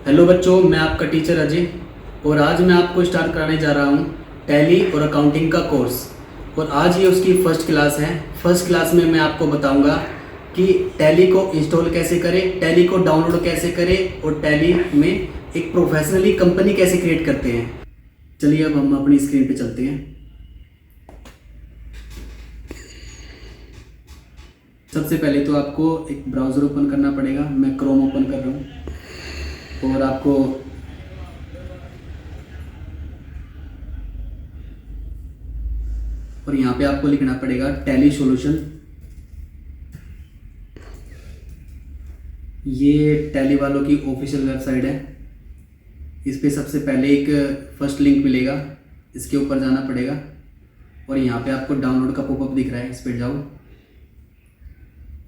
Hello बच्चों, मैं आपका टीचर अजय और आज मैं आपको स्टार्ट कराने जा रहा हूँ टैली और अकाउंटिंग का कोर्स। और आज ये उसकी फर्स्ट क्लास है। फर्स्ट क्लास में मैं आपको बताऊंगा कि टैली को इंस्टॉल कैसे करें, टैली को डाउनलोड कैसे करें और टैली में एक प्रोफेशनली कंपनी कैसे क्रिएट करते हैं। चलिए अब हम अपनी स्क्रीन पे चलते हैं। सबसे पहले तो आपको एक ब्राउज़र ओपन करना पड़ेगा। मैं क्रोम ओपन कर रहा हूँ और आपको यहाँ पे आपको लिखना पड़ेगा टैली सॉल्यूशन। ये टैली वालों की ऑफिशियल वेबसाइट है। इस पे सबसे पहले एक फर्स्ट लिंक मिलेगा, इसके ऊपर जाना पड़ेगा और यहाँ पे आपको डाउनलोड का पॉपअप दिख रहा है, इस पर जाओ।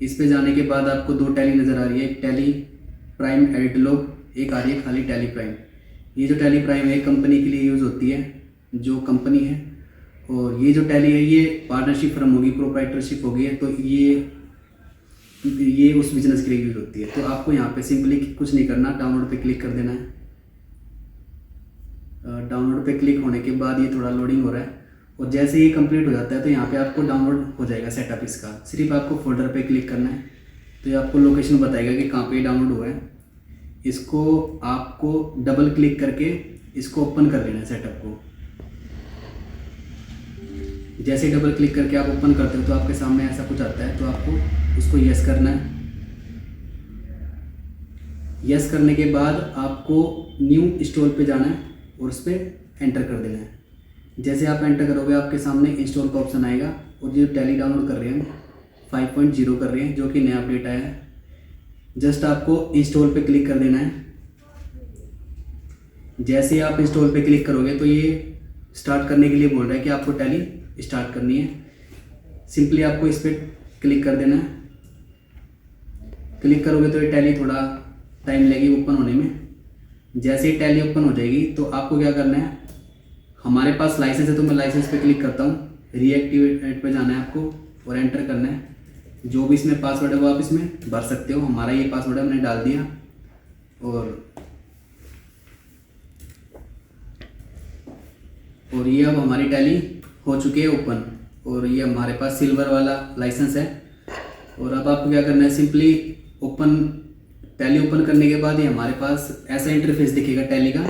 इस पे जाने के बाद आपको दो टैली नज़र आ रही है, एक टैली प्राइम एडिट लॉग, एक आ रही है खाली टैली प्राइम। ये जो टैली प्राइम है कंपनी के लिए यूज़ होती है, जो कंपनी है। और ये जो टैली है ये पार्टनरशिप फर्म होगी, प्रोप्राइटरशिप होगी, तो ये उस बिजनेस के लिए यूज होती है। तो आपको यहाँ पे सिंपली कुछ नहीं करना, डाउनलोड पे क्लिक कर देना है। डाउनलोड पे क्लिक होने के बाद ये थोड़ा लोडिंग हो रहा है और जैसे ये कंप्लीट हो जाता है तो यहाँ पे आपको डाउनलोड हो जाएगा सेटअप इसका। सिर्फ आपको फोल्डर पे क्लिक करना है तो ये आपको लोकेशन बताएगा कि कहाँ पे डाउनलोड हुआ है। इसको आपको डबल क्लिक करके इसको ओपन कर लेना है सेटअप को। जैसे डबल क्लिक करके आप ओपन करते हो तो आपके सामने ऐसा कुछ आता है, तो आपको उसको यस करना है। यस करने के बाद आपको न्यू इंस्टॉल पे जाना है और उस पर एंटर कर देना है। जैसे आप एंटर करोगे आपके सामने इंस्टॉल का ऑप्शन आएगा और जो टैली डाउनलोड कर रहे हैं 5.0 कर रहे हैं, जो कि नया अपडेट आया है। जस्ट आपको इंस्टॉल पे क्लिक कर देना है। जैसे ही आप इंस्टॉल पे क्लिक करोगे तो ये स्टार्ट करने के लिए बोल रहा है कि आपको टैली स्टार्ट करनी है। सिंपली आपको इस पर क्लिक कर देना है। क्लिक करोगे तो ये टैली थोड़ा टाइम लगेगी ओपन होने में। जैसे ही टैली ओपन हो जाएगी तो आपको क्या करना है, हमारे पास लाइसेंस है तो मैं लाइसेंस पे क्लिक करता हूँ। रीएक्टिवेट पे जाना है आपको और एंटर करना है। जो भी इसमें पासवर्ड है वो आप इसमें भर सकते हो। हमारा ये पासवर्ड है, मैंने डाल दिया। और ये अब हमारी टैली हो चुकी है ओपन और ये हमारे पास सिल्वर वाला लाइसेंस है। और अब आपको क्या करना है, सिंपली टैली ओपन करने के बाद ये हमारे पास ऐसा इंटरफेस दिखेगा टैली का।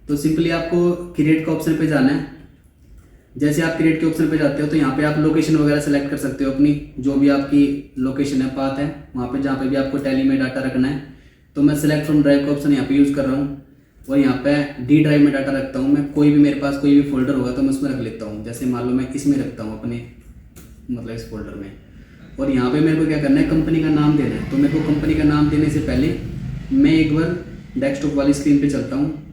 तो सिंपली आपको क्रिएट का ऑप्शन पे जाना है। जैसे आप क्रिएट के ऑप्शन पे जाते हो तो यहाँ पे आप लोकेशन वगैरह सेलेक्ट कर सकते हो, अपनी जो भी आपकी लोकेशन है, पाथ है, वहाँ पे जहाँ पे भी आपको टैली में डाटा रखना है। तो मैं सेलेक्ट फ्रॉम ड्राइव का ऑप्शन यहाँ पे यूज़ कर रहा हूँ और यहाँ पे डी ड्राइव में डाटा रखता हूँ मैं। कोई भी मेरे पास कोई भी फोल्डर होगा तो मैं उसमें रख लेता हूँ। जैसे मान लो मैं इसमें रखता हूँ अपने, मतलब इस फोल्डर में। और यहाँ पे मेरे को क्या करना है, कंपनी का नाम देना है। तो मेरे को कंपनी का नाम देने से पहले मैं एक बार डेस्कटॉप वाली स्क्रीन पे चलता हूँ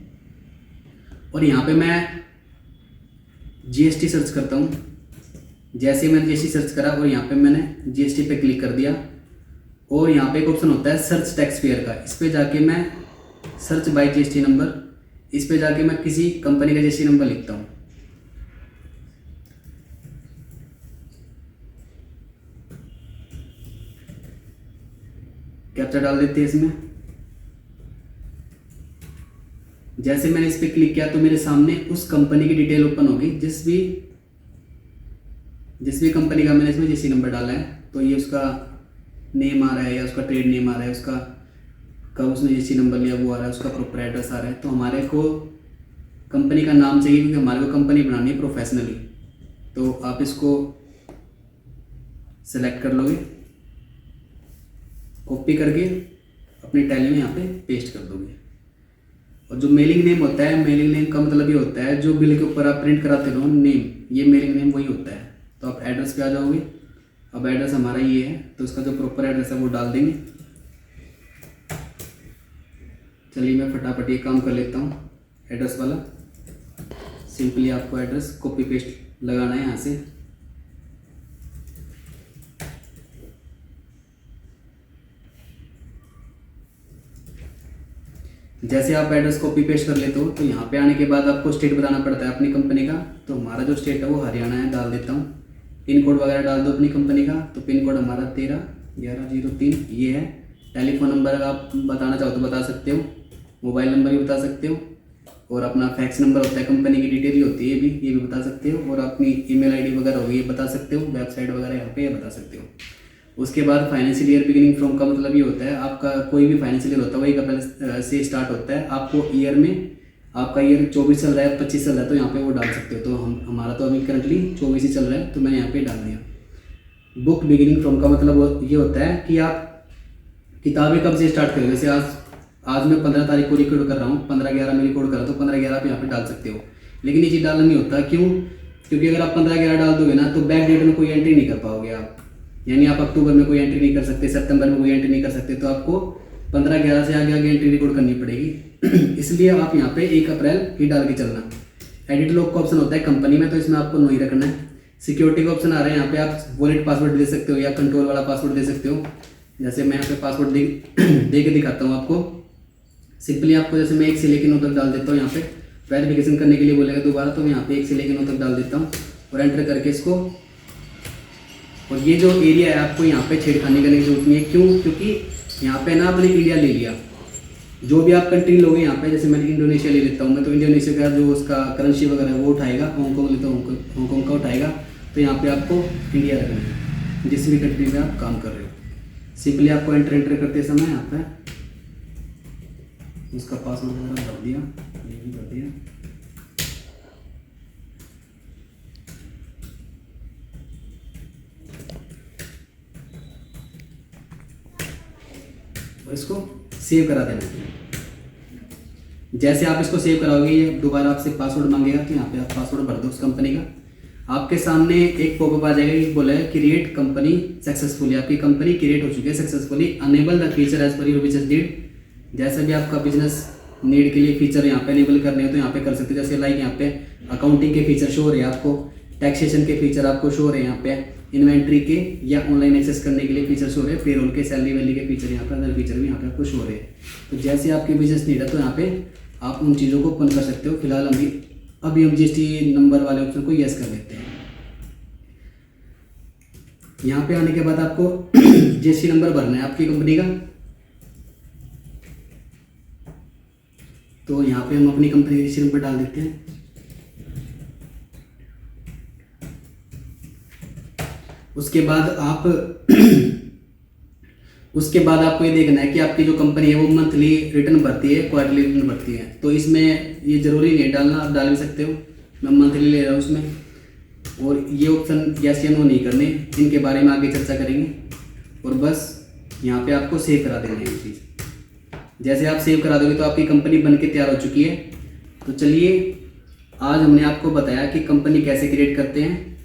और यहाँ पे मैं जीएसटी सर्च करता हूँ। जैसे मैंने जीएसटी सर्च करा और यहाँ पे मैंने जीएसटी पे क्लिक कर दिया और यहाँ पे एक ऑप्शन होता है सर्च टैक्स पेयर का। इस पे जाके मैं सर्च बाय जीएसटी नंबर, इस पे जाके मैं किसी कंपनी का जीएसटी नंबर लिखता हूँ। कैप्चा डाल देते हैं इसमें। जैसे मैंने इस पे क्लिक किया तो मेरे सामने उस कंपनी की डिटेल ओपन होगी, जिस भी कंपनी का मैंने इसमें जीएसटी नंबर डाला है। तो ये उसका नेम आ रहा है या उसका ट्रेड नेम आ रहा है, उसका कब उसने जीएसटी नंबर लिया वो आ रहा है, उसका प्रॉपर एड्रेस आ रहा है। तो हमारे को कंपनी का नाम चाहिए क्योंकि हमारे को कंपनी बनानी है प्रोफेशनली। तो आप इसको सेलेक्ट कर लोगे, कॉपी करके अपनी टैली में यहाँ पे पेस्ट कर दोगे। और जो मेलिंग नेम होता है, मेलिंग नेम का मतलब ये होता है जो बिल के ऊपर आप प्रिंट कराते हो नेम, ये मेलिंग नेम वही होता है। तो आप एड्रेस पे आ जाओगे। अब एड्रेस हमारा ये है तो इसका जो प्रॉपर एड्रेस है वो डाल देंगे। चलिए मैं फटाफट ये काम कर लेता हूँ एड्रेस वाला। सिंपली आपको एड्रेस कॉपी पेस्ट लगाना है यहाँ से। जैसे आप एड्रेस कॉपी पेस्ट कर लेते हो तो यहाँ पे आने के बाद आपको स्टेट बताना पड़ता है अपनी कंपनी का। तो हमारा जो स्टेट है वो हरियाणा है, डाल देता हूँ। पिन कोड वगैरह डाल दो अपनी कंपनी का। तो पिन कोड हमारा 131103 ये है। टेलीफोन नंबर अगर आप बताना चाहो तो बता सकते हो। मोबाइल नंबर भी बता सकते हो, और अपना फैक्स नंबर होता है, कंपनी की डिटेल ही होती है ये भी बता सकते हो, और अपनी ईमेल आईडी वगैरह होगी ये बता सकते हो, वेबसाइट वगैरह यहाँ पे बता सकते हो। उसके बाद फाइनेंशियल ईयर बिगिनिंग फ्रॉम का मतलब ये होता है आपका कोई भी फाइनेंशियल ईयर होता है वही अप्रैल से स्टार्ट होता है। आपको ईयर में आपका ईयर 24 चल रहा है, 25 चल रहा है, तो यहाँ पे वो डाल सकते हो। तो हमारा तो अभी करंटली 24 ही चल रहा है, तो मैंने यहाँ पे डाल दिया। बुक बिगिनिंग फ्रॉम का मतलब ये होता है कि आप किताबें कब से स्टार्ट करें। जैसे आज मैं 15 तारीख को रिकॉर्ड कर रहा हूँ, 15/11 में रिकॉर्ड कर रहा हूँ, तो 15/11 आप यहाँ पे डाल सकते हो। लेकिन ये चीज़ डालना नहीं होता, क्यों? क्योंकि अगर आप 15/11 डाल दोगे ना तो बैक डेट में कोई एंट्री नहीं कर पाओगे आप, यानी आप अक्टूबर में कोई एंट्री नहीं कर सकते, सितंबर में कोई एंट्री नहीं कर सकते, तो आपको 15/11 से आगे एंट्री रिकॉर्ड करनी पड़ेगी। इसलिए आप यहाँ पे 1 अप्रैल ही डाल के चलना। एडिट लॉक का ऑप्शन होता है कंपनी में, तो इसमें आपको नहीं रखना है। सिक्योरिटी का ऑप्शन आ रहा है, यहाँ पे आप वॉलेट पासवर्ड दे सकते हो या कंट्रोल वाला पासवर्ड दे सकते हो। जैसे मैं यहाँ पे पासवर्ड दे के दिखाता हूँ आपको। सिंपली आपको जैसे मैं 1 से लेकर 9 तक डाल देता हूँ। यहाँ पे वेरिफिकेशन करने के लिए बोलेगा दोबारा, तो मैं यहाँ पे 1 से लेकर 9 तक डाल देता हूँ और एंटर करके इसको। और ये जो एरिया है आपको यहाँ पे छेड़खानी करने की जरूरत नहीं है, क्यों? क्योंकि यहाँ पे ना आपने इंडिया ले लिया, जो भी आप कंट्री लोगे यहाँ पे, जैसे मैं इंडोनेशिया ले लेता हूँ मैं, तो इंडोनेशिया का जो उसका करेंसी वगैरह है वो उठाएगा, हांगकॉन्ग लेता हूँ हांगकॉन्ग का उठाएगा, तो यहाँ पे आपको इंडिया रखना है जिस भी कंट्री में आप काम कर रहे हो। सिंपली आपको एंटर करते समय यहाँ पे उसका पासवर्ड वगैरह भर दिया, ये भी भर दिया। और इसको सेव करा देना है। जैसे आप इसको सेव कराओगे ये दोबारा आपसे पासवर्ड मांगेगा, तो यहाँ पे आप पासवर्ड भर दो उस कंपनी का। आपके सामने एक पॉपअप आ जाएगा, ये बोला है क्रिएट कंपनी सक्सेसफुली। आपकी कंपनी क्रिएट हो चुकी है successfully. Enable the feature as per your business need. जैसा भी आपका बिजनेस नीड के लिए फीचर यहाँ पे अनेबल करने हो तो यहाँ पे कर सकते हो। जैसे लाइक यहाँ पे अकाउंटिंग के फीचर शो हो रहे हैं आपको, टैक्सेशन के फीचर आपको शो हो रहे हैं यहाँ पे, इन्वेंट्री के या ऑनलाइन एक्सेस करने के लिए फीचर शो हो रहे हैं, पेरोल के, सैलरी वैली के फीचर यहाँ पे, अदर फीचर भी यहाँ पे आपको शो हो रहे हैं। तो जैसे आपकी बिजनेस नीड है तो यहाँ पे आप उन चीज़ों को ओपन कर सकते हो। फिलहाल अभी हम जीएसटी नंबर वाले ऑप्शन को यस कर लेते हैं। यहाँ पे आने के बाद आपको जीएसटी नंबर भरना है आपकी कंपनी का। तो यहाँ पे हम अपनी कंपनी का जीएसटी नंबर डाल देते हैं। उसके बाद आपको ये देखना है कि आपकी जो कंपनी है वो मंथली रिटर्न भरती है, क्वार्टरली रिटर्न भरती है। तो इसमें ये जरूरी नहीं है डालना, आप डाल भी सकते हो। मैं मंथली ले रहा हूँ उसमें। और ये ऑप्शन यस या नो नहीं करने, इनके बारे में आगे चर्चा करेंगे। और बस यहाँ पे आपको सेव करा देना है ये चीज़। जैसे आप सेव करा दोगे तो आपकी कंपनी बन के तैयार हो चुकी है। तो चलिए, आज हमने आपको बताया कि कंपनी कैसे क्रिएट करते हैं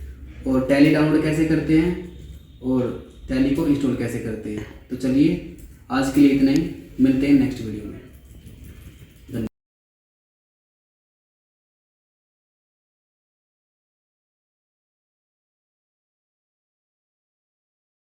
और टैली डाउनलोड कैसे करते हैं और टैली को इंस्टॉल कैसे करते हैं। तो चलिए, आज के लिए इतना ही, मिलते हैं नेक्स्ट वीडियो में।